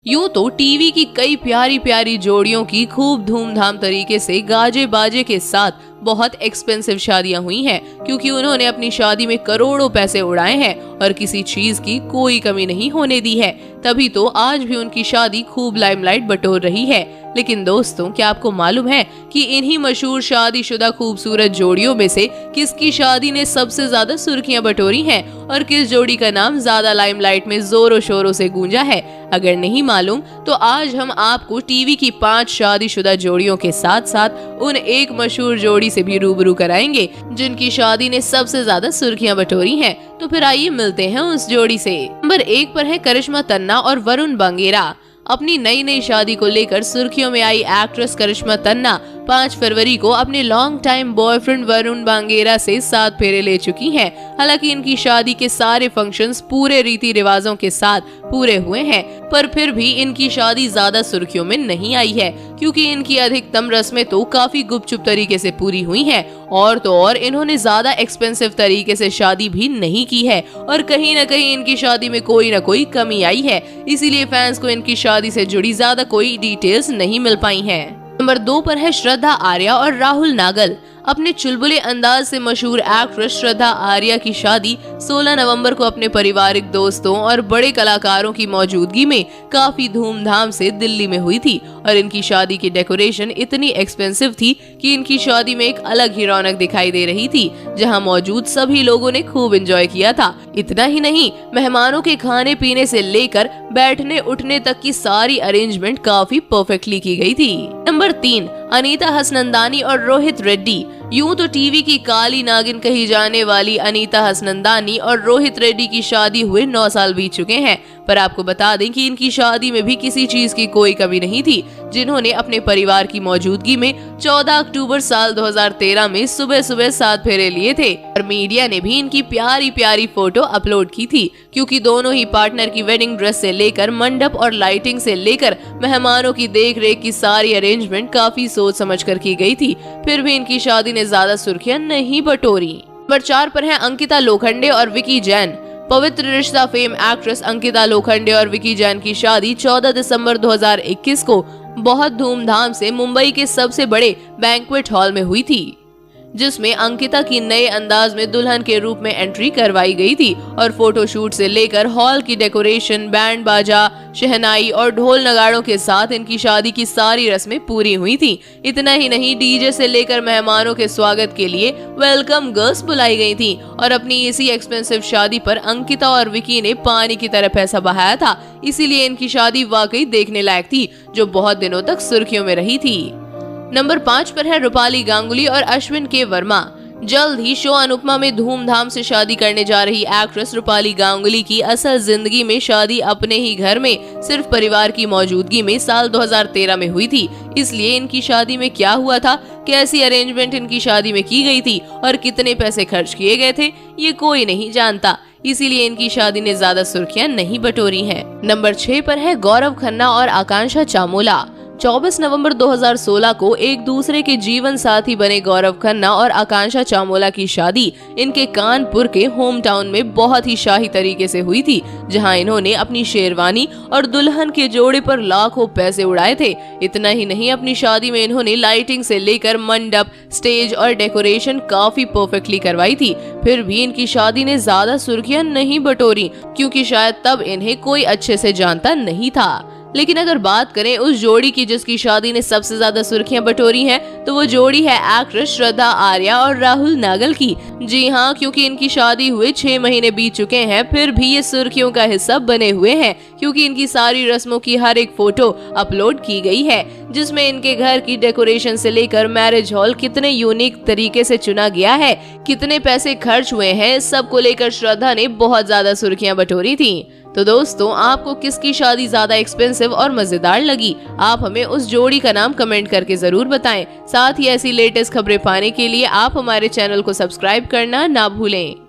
यूं तो टीवी की कई प्यारी प्यारी जोड़ियों की खूब धूमधाम तरीके से गाजे बाजे के साथ बहुत एक्सपेंसिव शादियां हुई हैं, क्योंकि उन्होंने अपनी शादी में करोड़ों पैसे उड़ाए हैं और किसी चीज की कोई कमी नहीं होने दी है। तभी तो आज भी उनकी शादी खूब लाइमलाइट बटोर रही है। लेकिन दोस्तों, क्या आपको मालूम है कि इन्हीं मशहूर शादीशुदा खूबसूरत जोड़ियों में से किसकी शादी ने सबसे ज्यादा सुर्खियां बटोरी हैं और किस जोड़ी का नाम ज्यादा लाइमलाइट में जोरों शोरों से गूंजा है? अगर नहीं मालूम तो आज हम आपको टीवी की 5 शादीशुदा जोड़ियों के साथ साथ उन एक मशहूर जोड़ी से भी रूबरू कराएंगे जिनकी शादी ने सबसे ज्यादा सुर्खियां बटोरी हैं। तो फिर आइए मिलते हैं उस जोड़ी से। नंबर 1 पर है करिश्मा तन्ना और वरुण बांगेरा। अपनी नई शादी को लेकर सुर्खियों में आई एक्ट्रेस करिश्मा तन्ना 5 फरवरी को अपने लॉन्ग टाइम बॉयफ्रेंड वरुण बांगेरा से 7 फेरे ले चुकी हैं। हालांकि इनकी शादी के सारे फंक्शंस पूरे रीति रिवाजों के साथ पूरे हुए हैं, पर फिर भी इनकी शादी ज्यादा सुर्खियों में नहीं आई है, क्योंकि इनकी अधिकतम रस्में तो काफी गुपचुप तरीके से पूरी हुई हैं। और तो और इन्होंने ज्यादा एक्सपेंसिव तरीके से शादी भी नहीं की है और कहीं न कहीं इनकी शादी में कोई न कोई कमी आई है। इसीलिए फैंस को इनकी शादी से जुड़ी ज्यादा कोई डिटेल्स नहीं मिल पाई हैं। नंबर 2 पर है श्रद्धा आर्या और राहुल नागल। अपने चुलबुले अंदाज से मशहूर एक्ट्रेस श्रद्धा आर्या की शादी 16 नवंबर को अपने पारिवारिक दोस्तों और बड़े कलाकारों की मौजूदगी में काफी धूमधाम से दिल्ली में हुई थी। और इनकी शादी की डेकोरेशन इतनी एक्सपेंसिव थी कि इनकी शादी में एक अलग ही रौनक दिखाई दे रही थी, जहां मौजूद सभी लोगों ने खूब एंजॉय किया था। इतना ही नहीं, मेहमानों के खाने पीने से लेकर बैठने उठने तक की सारी अरेंजमेंट काफी परफेक्टली की गई थी। नंबर 3, अनीता हसनंदानी और रोहित रेड्डी। यूं तो टीवी की काली नागिन कही जाने वाली अनीता हसनंदानी और रोहित रेड्डी की शादी हुए 9 साल बीत चुके हैं, पर आपको बता दें कि इनकी शादी में भी किसी चीज की कोई कमी नहीं थी, जिन्होंने अपने परिवार की मौजूदगी में 14 अक्टूबर साल 2013 में सुबह सुबह 7 फेरे लिए थे। और मीडिया ने भी इनकी प्यारी प्यारी फोटो अपलोड की थी, क्योंकि दोनों ही पार्टनर की वेडिंग ड्रेस से लेकर मंडप और लाइटिंग से लेकर मेहमानों की देख रेख की सारी अरेंजमेंट काफी सोच समझ कर की गई थी। फिर भी इनकी शादी ने ज्यादा सुर्खियां नहीं बटोरी। नंबर 4 पर है अंकिता लोखंडे और विकी जैन। पवित्र रिश्ता फेम एक्ट्रेस अंकिता लोखंडे और विकी जैन की शादी 14 दिसंबर 2021 को बहुत धूमधाम से मुंबई के सबसे बड़े बैंक्वेट हॉल में हुई थी, जिसमें अंकिता की नए अंदाज में दुल्हन के रूप में एंट्री करवाई गई थी। और फोटोशूट से लेकर हॉल की डेकोरेशन, बैंड बाजा, शहनाई और ढोल नगाड़ों के साथ इनकी शादी की सारी रस्में पूरी हुई थी। इतना ही नहीं, डीजे से लेकर मेहमानों के स्वागत के लिए वेलकम गर्ल्स बुलाई गई थी। और अपनी इसी एक्सपेंसिव शादी पर अंकिता और विकी ने पानी की तरह पैसा बहाया था, इसीलिए इनकी शादी वाकई देखने लायक थी, जो बहुत दिनों तक सुर्खियों में रही थी। नंबर 5 पर है रूपाली गांगुली और अश्विन के वर्मा। जल्द ही शो अनुपमा में धूमधाम से शादी करने जा रही एक्ट्रेस रूपाली गांगुली की असल जिंदगी में शादी अपने ही घर में सिर्फ परिवार की मौजूदगी में साल 2013 में हुई थी। इसलिए इनकी शादी में क्या हुआ था, कैसी अरेंजमेंट इनकी शादी में की गई थी और कितने पैसे खर्च किए गए थे, ये कोई नहीं जानता। इसीलिए इनकी शादी ने ज्यादा सुर्खियां नहीं बटोरी हैं। नंबर 6 पर है गौरव खन्ना और आकांक्षा चामोला। 24 नवंबर 2016 को एक दूसरे के जीवन साथी बने गौरव खन्ना और आकांक्षा चामोला की शादी इनके कानपुर के होम टाउन में बहुत ही शाही तरीके से हुई थी, जहां इन्होंने अपनी शेरवानी और दुल्हन के जोड़े पर लाखों पैसे उड़ाए थे। इतना ही नहीं, अपनी शादी में इन्होंने लाइटिंग से लेकर मंडप, स्टेज और डेकोरेशन काफी परफेक्टली करवाई थी। फिर भी इनकी शादी ने ज्यादा सुर्खियां नहीं बटोरी, क्योंकि शायद तब इन्हें कोई अच्छे से जानता नहीं था। लेकिन अगर बात करें उस जोड़ी की जिसकी शादी ने सबसे ज्यादा सुर्खियां बटोरी हैं, तो वो जोड़ी है एक्ट्रेस श्रद्धा आर्या और राहुल नागल की। जी हाँ, क्योंकि इनकी शादी हुए 6 महीने बीत चुके हैं, फिर भी ये सुर्खियों का हिस्सा बने हुए हैं, क्योंकि इनकी सारी रस्मों की हर एक फोटो अपलोड की गई है, जिसमें इनके घर की डेकोरेशन से लेकर मैरिज हॉल कितने यूनिक तरीके से चुना गया है, कितने पैसे खर्च हुए हैं, सबको लेकर श्रद्धा ने बहुत ज्यादा सुर्खियां बटोरी थी। तो दोस्तों, आपको किसकी शादी ज्यादा एक्सपेंसिव और मजेदार लगी? आप हमें उस जोड़ी का नाम कमेंट करके जरूर बताएं। साथ ही ऐसी लेटेस्ट खबरें पाने के लिए आप हमारे चैनल को सब्सक्राइब करना ना भूलें।